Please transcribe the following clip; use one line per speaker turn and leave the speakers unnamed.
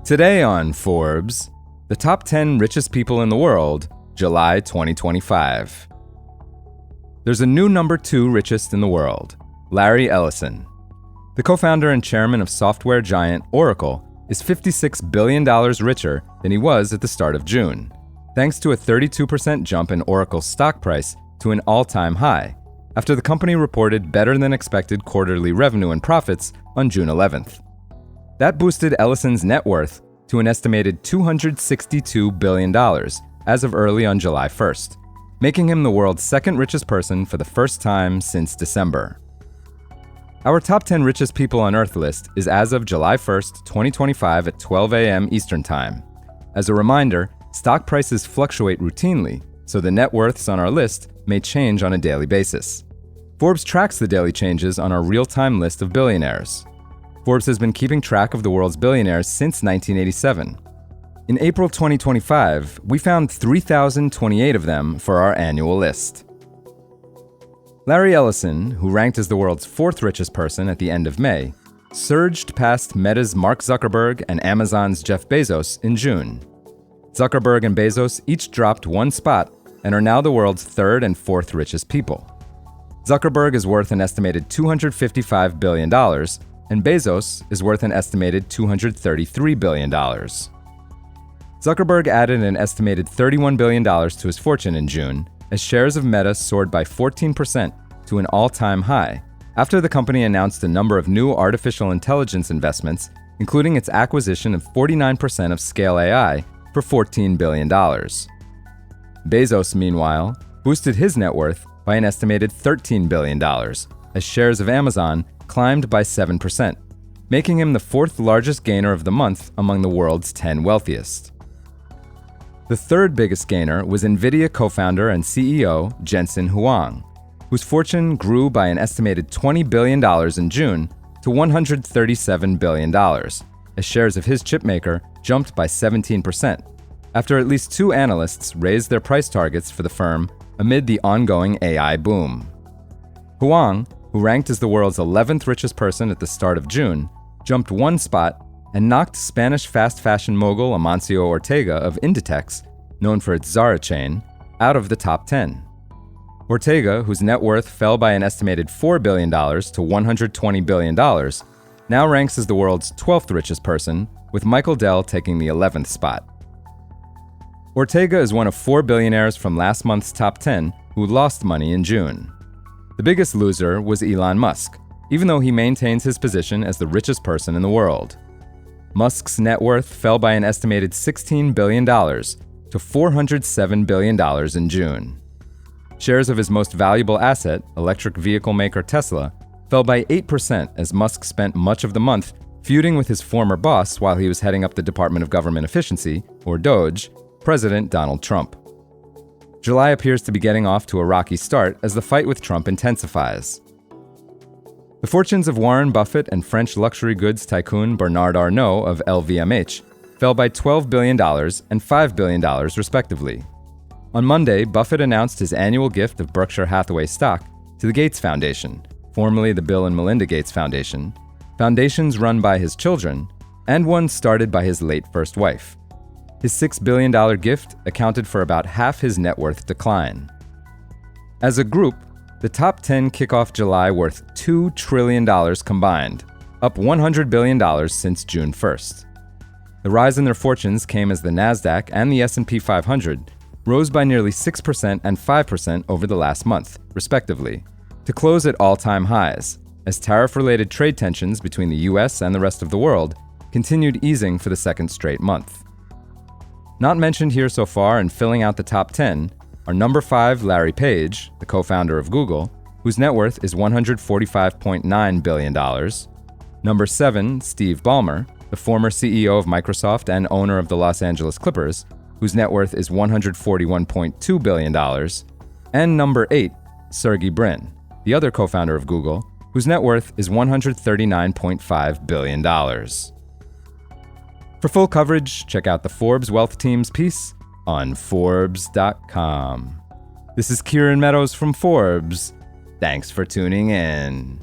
Today on Forbes, the top 10 richest people in the world, July 2025. There's a new number 2 richest in the world, Larry Ellison. The co-founder and chairman of software giant Oracle is $56 billion richer than he was at the start of June, thanks to a 32% jump in Oracle's stock price to an all-time high, after the company reported better-than-expected quarterly revenue and profits on June 11th. That boosted Ellison's net worth to an estimated $262 billion as of early on July 1st, making him the world's second richest person for the first time since December. Our top 10 richest people on Earth list is as of July 1st, 2025 at 12 a.m. Eastern Time. As a reminder, stock prices fluctuate routinely, so the net worths on our list may change on a daily basis. Forbes tracks the daily changes on our real-time list of billionaires. Forbes has been keeping track of the world's billionaires since 1987. In April 2025, we found 3,028 of them for our annual list. Larry Ellison, who ranked as the world's 4th richest person at the end of May, surged past Meta's Mark Zuckerberg and Amazon's Jeff Bezos in June. Zuckerberg and Bezos each dropped 1 spot and are now the world's 3rd and 4th richest people. Zuckerberg is worth an estimated $255 billion, and Bezos is worth an estimated $233 billion. Zuckerberg added an estimated $31 billion to his fortune in June, as shares of Meta soared by 14% to an all-time high, after the company announced a number of new artificial intelligence investments, including its acquisition of 49% of Scale AI for $14 billion. Bezos, meanwhile, boosted his net worth by an estimated $13 billion, as shares of Amazon climbed by 7%, making him the 4th largest gainer of the month among the world's 10 wealthiest. The 3rd biggest gainer was NVIDIA co-founder and CEO Jensen Huang, whose fortune grew by an estimated $20 billion in June to $137 billion, as shares of his chipmaker jumped by 17%, after at least 2 analysts raised their price targets for the firm amid the ongoing AI boom. Huang, who ranked as the world's 11th richest person at the start of June, jumped 1 spot and knocked Spanish fast fashion mogul Amancio Ortega of Inditex, known for its Zara chain, out of the top 10. Ortega, whose net worth fell by an estimated $4 billion to $120 billion, now ranks as the world's 12th richest person, with Michael Dell taking the 11th spot. Ortega is one of 4 billionaires from last month's top 10 who lost money in June. The biggest loser was Elon Musk, even though he maintains his position as the richest person in the world. Musk's net worth fell by an estimated $16 billion to $407 billion in June. Shares of his most valuable asset, electric vehicle maker Tesla, fell by 8% as Musk spent much of the month feuding with his former boss while he was heading up the Department of Government Efficiency, or DOGE, President Donald Trump. July appears to be getting off to a rocky start as the fight with Trump intensifies. The fortunes of Warren Buffett and French luxury goods tycoon Bernard Arnault of LVMH fell by $12 billion and $5 billion respectively. On Monday, Buffett announced his annual gift of Berkshire Hathaway stock to the Gates Foundation, formerly the Bill and Melinda Gates Foundation, foundations run by his children, and one started by his late first wife. His $6 billion gift accounted for about half his net worth decline. As a group, the top 10 kick off July worth $2 trillion combined, up $100 billion since June 1st. The rise in their fortunes came as the Nasdaq and the S&P 500 rose by nearly 6% and 5% over the last month, respectively, to close at all-time highs, as tariff-related trade tensions between the US and the rest of the world continued easing for the 2nd straight month. Not mentioned here so far and filling out the top 10 are number 5 Larry Page, the co-founder of Google, whose net worth is $145.9 billion, number 7 Steve Ballmer, the former CEO of Microsoft and owner of the Los Angeles Clippers, whose net worth is $141.2 billion, and number 8 Sergey Brin, the other co-founder of Google, whose net worth is $139.5 billion. For full coverage, check out the Forbes Wealth Team's piece on Forbes.com. This is Kieran Meadows from Forbes. Thanks for tuning in.